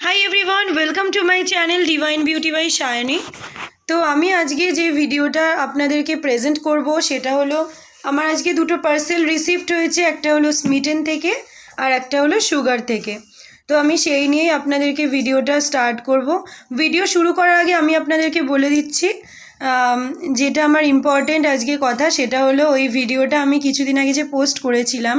High everyone welcome to my channel divine beauty by Sayani. তো আমি আজকে যে ভিডিওটা আপনাদেরকে প্রেজেন্ট করব সেটা হলো আমার আজকে দুটো পার্সেল রিসিভড হয়েছে, একটা হলো স্মিটেন থেকে আর একটা হলো সুগার থেকে। তো আমি সেই নিয়েই আপনাদেরকে ভিডিওটা স্টার্ট করব। ভিডিও শুরু করার আগে আমি আপনাদেরকে বলে দিচ্ছি যেটা আমার ইম্পর্টেন্ট আজকে কথা, সেটা হলো ওই ভিডিওটা আমি কিছুদিন আগে যে পোস্ট করেছিলাম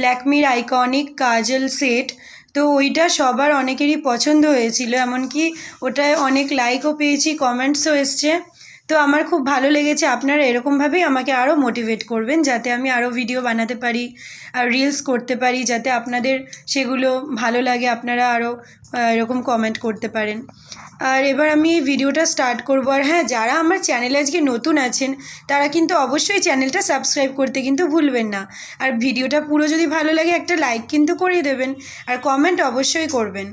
ল্যাকমির আইকনিক কাজল সেট। তো ওইটা সবার অনেকেরই পছন্দ হয়েছিল, এমনকি ওটায় অনেক লাইকও পেয়েছি, কমেন্টসও এসছে। তো আমার খুব ভালো লেগেছে। আপনারা এরকমভাবেই আমাকে আরও মোটিভেট করবেন যাতে আমি আরও ভিডিও বানাতে পারি আর রিলস করতে পারি, যাতে আপনাদের সেগুলো ভালো লাগে, আপনারা আরও এরকম কমেন্ট করতে পারেন। আর এবার আমি ভিডিওটা স্টার্ট করব। আর হ্যাঁ, যারা আমার চ্যানেলে আজকে নতুন আছেন তারা কিন্তু অবশ্যই চ্যানেলটা সাবস্ক্রাইব করতে কিন্তু ভুলবেন না। আর ভিডিওটা পুরো যদি ভালো লাগে একটা লাইক কিন্তু করে দেবেন, আর কমেন্ট অবশ্যই করবেন।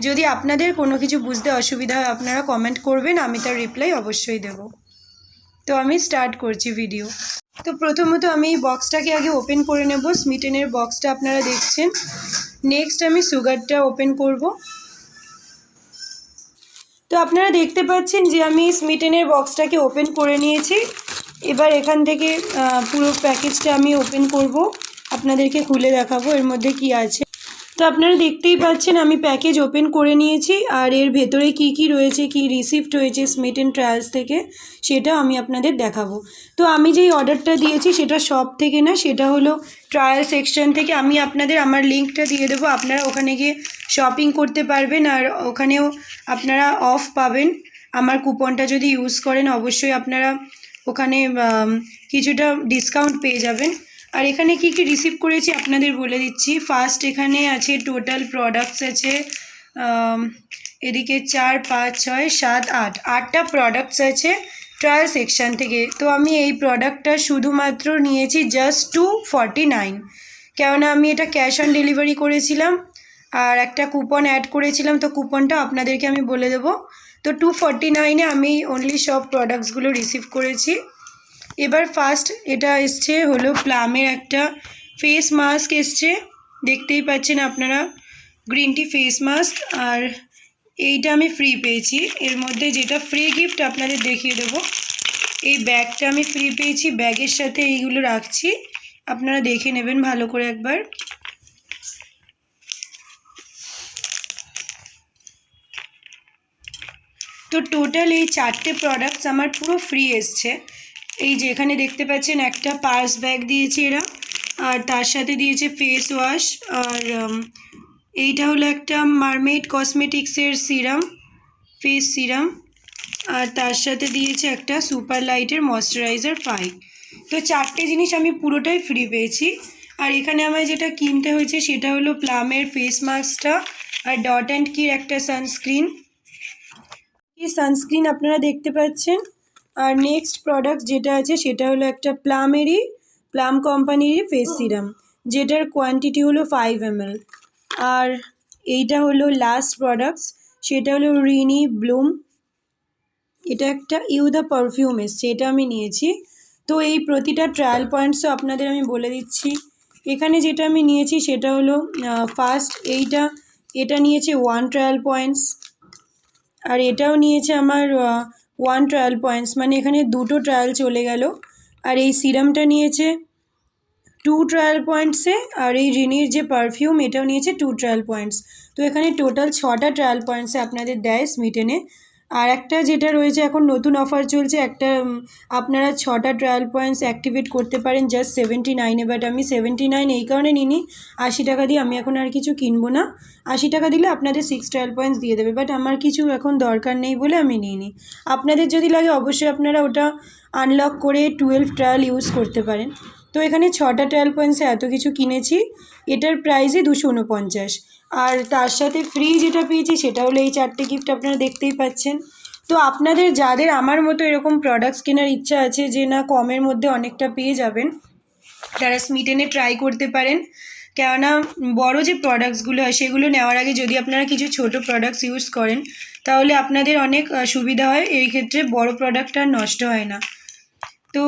যদি আপনাদের কোনো কিছু বুঝতে অসুবিধা হয় আপনারা কমেন্ট করবেন, আমি তার রিপ্লাই অবশ্যই দেব। তো আমি স্টার্ট করছি ভিডিও। তো প্রথমত আমি এই বক্সটাকে আগে ওপেন করে নেব। স্মিটেনের বক্সটা আপনারা দেখছেন। নেক্সট আমি সুগারটা ওপেন করব। তো আপনারা দেখতে পাচ্ছেন যে আমি স্মিটেনের বক্সটাকে ওপেন করে নিয়েছি। এবার এখান থেকে পুরো প্যাকেজটা আমি ওপেন করব, আপনাদেরকে খুলে দেখাবো এর মধ্যে কি আছে। তো আপনারা দেখতেই পাচ্ছেন আমি প্যাকেজ ওপেন করে নিয়েছি, আর এর ভেতরে কি কি রয়েছে, কি রিসিভড হয়েছে স্মিটেন ট্রায়ালস থেকে সেটা আমি আপনাদের দেখাবো। তো আমি যেই অর্ডারটা দিয়েছি সেটা শপ থেকে না, সেটা হলো ট্রায়াল সেকশন থেকে। আমি আপনাদের আমার লিঙ্কটা দিয়ে দেবো, আপনারা ওখানে গিয়ে শপিং করতে পারবেন, আর ওখানেও আপনারা অফ পাবেন। আমার কুপনটা যদি ইউজ করেন অবশ্যই আপনারা ওখানে কিছুটা ডিসকাউন্ট পেয়ে যাবেন। আর এখানে কি কি রিসিভ করেছি আপনাদের বলে দিচ্ছি। ফার্স্ট এখানে আছে টোটাল প্রোডাক্টস আছে এদিকে 4, 5, 6, 7, 8 8টা প্রোডাক্টস আছে ট্রায়াল সেকশন থেকে। তো আমি এই প্রোডাক্টটা শুধুমাত্র নিয়েছি জাস্ট 249, কেননা আমি এটা ক্যাশ অন ডেলিভারি করেছিলাম আর একটা কুপন অ্যাড করেছিলাম, তো কুপনটা আপনাদেরকে আমি বলে দেবো। তো 249-এ আমি অনলি সব প্রোডাক্টসগুলো রিসিভ করেছি। এবার ফার্স্ট এটা এসছে হলো প্লামের একটা ফেস মাস্ক এসছে, দেখতেই পাচ্ছেন আপনারা, গ্রিন টি ফেস মাস্ক। আর এইটা আমি ফ্রি পেয়েছি। এর মধ্যে যেটা ফ্রি গিফট আপনাদের দেখিয়ে দেবো, এই ব্যাগটা আমি ফ্রি পেয়েছি। ব্যাগের সাথে এইগুলো রাখছি, আপনারা দেখে নেবেন ভালো করে একবার। তো টোটাল এই 4টে প্রোডাক্টস আমার পুরো ফ্রি এসছে। এই যে এখানে দেখতে পাচ্ছেন একটা পার্স ব্যাগ দিয়েছে এরা, আর তার সাথে দিয়েছে ফেস ওয়াশ, আর এইটা হলো একটা মারমেড কসমেটিক্সের সিরাম, ফেস সিরাম, আর তার সাথে দিয়েছে একটা সুপার লাইটের ময়শ্চারাইজার 5। তো 4টে জিনিস আমি পুরোটাই ফ্রি পেয়েছি। আর এখানে আমায় যেটা কিনতে হয়েছে সেটা হলো প্লামের ফেস মাস্কটা আর ডট অ্যান্ড কির একটা সানস্ক্রিন। এই সানস্ক্রিন আপনারা দেখতে পাচ্ছেন। আর নেক্সট প্রোডাক্ট যেটা আছে সেটা হলো একটা প্লাম কোম্পানির ফেস সিরাম, যেটার কোয়ান্টিটি হলো 5 ml। আর এইটা হলো লাস্ট প্রোডাক্টস, সেটা হলো রিনি ব্লুম, এটা একটা দ্য পারফিউম এসছে, এটা আমি নিয়েছি। তো এই প্রতিটা ট্রায়াল পয়েন্টসও আপনাদের আমি বলে দিচ্ছি। এখানে যেটা আমি নিয়েছি সেটা হলো ফার্স্ট এটা নিয়েছে 1 ট্রায়াল পয়েন্টস, আর এটাও নিয়েছে আমার 1 ট্রায়াল পয়েন্টস, মানে এখানে 2টো ট্রায়াল চলে গেল। আর এই সিরামটা নিয়েছে 2 ট্রায়াল পয়েন্টসে, আর এই রিনির যে পারফিউম এটাও নিয়েছে 2 ট্রায়াল পয়েন্টস। তো এখানে টোটাল 6টা ট্রায়াল পয়েন্টসে আপনাদের দেয় স্মিটেনে। আর একটা যেটা রয়েছে এখন নতুন অফার চলছে, একটা আপনারা 6টা ট্রায়াল পয়েন্টস অ্যাক্টিভেট করতে পারেন জাস্ট 79-এ। বাট আমি 79 এই কারণে নিইনি, 80 টাকা দিয়ে আমি এখন আর কিছু কিনবো না। 80 টাকা দিলে আপনাদের 6 ট্রায়াল পয়েন্টস দিয়ে দেবে, বাট আমার কিছু এখন দরকার নেই বলে আমি নিইনি। আপনাদের যদি লাগে অবশ্যই আপনারা ওটা আনলক করে 12 ট্রায়াল ইউজ করতে পারেন। তো এখানে 6টা ট্রায়াল পয়েন্টসে এত কিছু কিনেছি, এটার প্রাইসে 249। আর তার সাথে ফ্রি যেটা পেয়েছি সেটা হলো এই 4টে গিফট, আপনারা দেখতেই পাচ্ছেন। তো আপনাদের যাদের আমার মতো এরকম প্রোডাক্টস কেনার ইচ্ছা আছে যে না কমের মধ্যে অনেকটা পেয়ে যাবেন, তারা স্মিটেনে ট্রাই করতে পারেন। কেননা বড় যে প্রোডাক্টসগুলো হয় সেগুলো নেওয়ার আগে যদি আপনারা কিছু ছোট প্রোডাক্টস ইউজ করেন তাহলে আপনাদের অনেক সুবিধা হয়, এই ক্ষেত্রে বড় প্রোডাক্ট আর নষ্ট হয় না। তো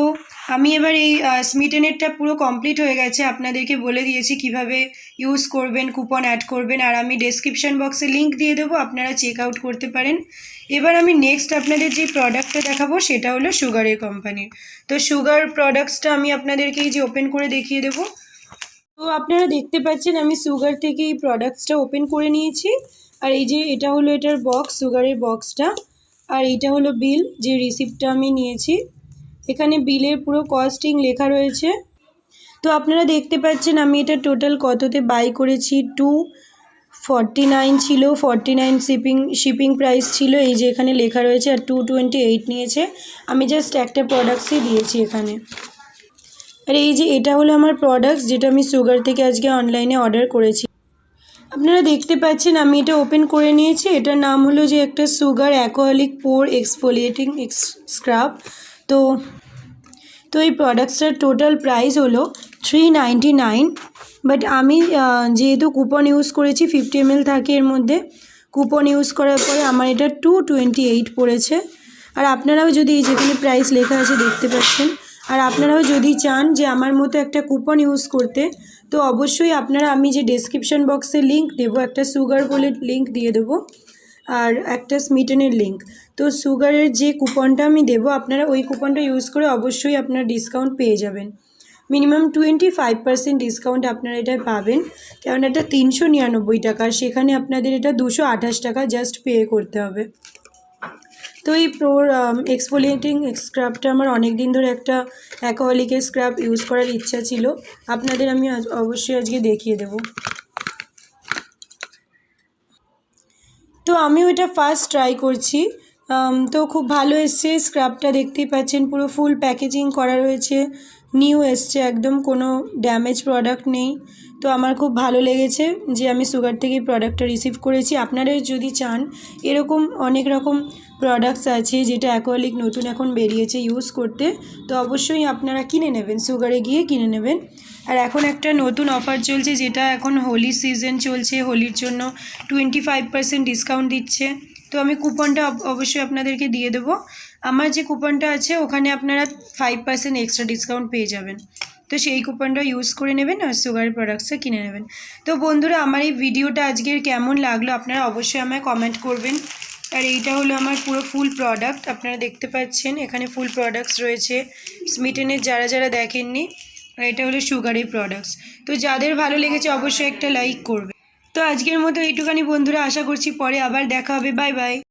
আমি এবার এই স্মিটেনেরটা পুরো কমপ্লিট হয়ে গেছে, আপনাদেরকে বলে দিয়েছি কিভাবে ইউজ করবেন, কুপন অ্যাড করবেন, আর আমি ডেসক্রিপশন বক্সে লিঙ্ক দিয়ে দেবো, আপনারা চেক আউট করতে পারেন। এবার আমি নেক্সট আপনাদের যে প্রোডাক্টটা দেখাবো সেটা হলো সুগারের কোম্পানির। তো সুগার প্রোডাক্টসটা আমি আপনাদেরকে এই যে ওপেন করে দেখিয়ে দেবো। তো আপনারা দেখতে পাচ্ছেন আমি সুগার থেকে এই প্রোডাক্টসটা ওপেন করে নিয়েছি। আর এই যে এটা হলো এটার বক্স, সুগারের বক্সটা, আর এইটা হলো বিল, যে রিসিপ্টটা আমি নিয়েছি। এখানে বিলের পুরো কস্টিং লেখা রয়েছে। তো আপনারা দেখতে পাচ্ছেন আমি এটা টোটাল কততে বাই করেছি। 249 ছিল, 49 শিপিং প্রাইস ছিল, এই যে এখানে লেখা রয়েছে, আর 228 নিয়েছে। আমি জাস্ট একটা প্রোডাক্টসই দিয়েছি এখানে। আর এই যে এটা হলো আমার প্রোডাক্টস, যেটা আমি সুগার থেকে আজকে অনলাইনে অর্ডার করেছি। আপনারা দেখতে পাচ্ছেন আমি এটা ওপেন করে নিয়েছি। এটার নাম হলো যে একটা সুগার অ্যাকোহলিক পোর এক্সফোলিয়েটিং স্ক্রাব। তো এই প্রোডাক্টসটার টোটাল প্রাইস হলো 399, বাট আমি যেহেতু কুপন ইউজ করেছি, 50 ml থাকে এর মধ্যে, কুপন ইউজ করার পরে আমার এটা 228 পড়েছে। আর আপনারাও যদি এই যেখানে প্রাইস লেখা আছে দেখতে পাচ্ছেন, আর আপনারাও যদি চান যে আমার মতো একটা কুপন ইউজ করতে, তো অবশ্যই আপনারা, আমি যে ডেসক্রিপশন বক্সে লিঙ্ক দেবো, একটা সুগার বলে লিঙ্ক দিয়ে দেবো, আর একটা স্মিটেনের লিঙ্ক। তো সুগারের যে কুপনটা আমি দেবো, আপনারা ওই কুপনটা ইউজ করে অবশ্যই আপনারা ডিসকাউন্ট পেয়ে যাবেন। মিনিমাম 25% ডিসকাউন্ট আপনারা এটা পাবেন, কারণ এটা 399 টাকা, সেখানে আপনাদের এটা 228 টাকা জাস্ট পে করতে হবে। তো এই প্রোর এক্সফোলিয়েটিং স্ক্রাবটা আমার অনেক দিন ধরে একটা অ্যাকোহলিকের স্ক্রাব ইউজ করার ইচ্ছা ছিল, আপনাদের আমি অবশ্যই আজকে দেখিয়ে দেবো। তো আমিও এটা ফার্স্ট ট্রাই করছি। তো খুব ভালো এসছে স্ক্রাবটা, দেখতেই পাচ্ছেন পুরো ফুল প্যাকেজিং করা রয়েছে, নিউ এসছে, একদম কোনো ড্যামেজ প্রোডাক্ট নেই। তো আমার খুব ভালো লেগেছে যে আমি সুগার থেকে প্রোডাক্টটা রিসিভ করেছি। আপনারা যদি চান, এরকম অনেক রকম প্রোডাক্টস আছে যেটা অ্যাকোহলিক নতুন এখন বেরিয়েছে ইউজ করতে, তো অবশ্যই আপনারা কিনে নেবেন, সুগারে গিয়ে কিনে নেবেন। আর এখন একটা নতুন অফার চলছে, যেটা এখন হোলি সিজন চলছে, হোলির জন্য 25% ডিসকাউন্ট দিচ্ছে। তো আমি কুপনটা অবশ্যই আপনাদেরকে দিয়ে দেবো। আমার যে কুপনটা আছে ওখানে আপনারা 5% এক্সট্রা ডিসকাউন্ট পেয়ে যাবেন। তো সেই কুপনটা ইউজ করে নেবেন আর সুগার প্রোডাক্টসটা কিনে নেবেন। তো বন্ধুরা, আমার এই ভিডিওটা আজকের কেমন লাগলো আপনারা অবশ্যই আমায় কমেন্ট করবেন। আর এইটা হলো আমার পুরো ফুল প্রোডাক্ট, আপনারা দেখতে পাচ্ছেন এখানে ফুল প্রোডাক্টস রয়েছে স্মিটেনের, যারা যারা দেখেননি। আর এটা হলো সুগারের প্রোডাক্টস। তো যাদের ভালো লেগেছে অবশ্যই একটা লাইক করবে। তো আজকের মতো এইটুখানি বন্ধুরা, আশা করছি পরে আবার দেখা হবে। Bye bye.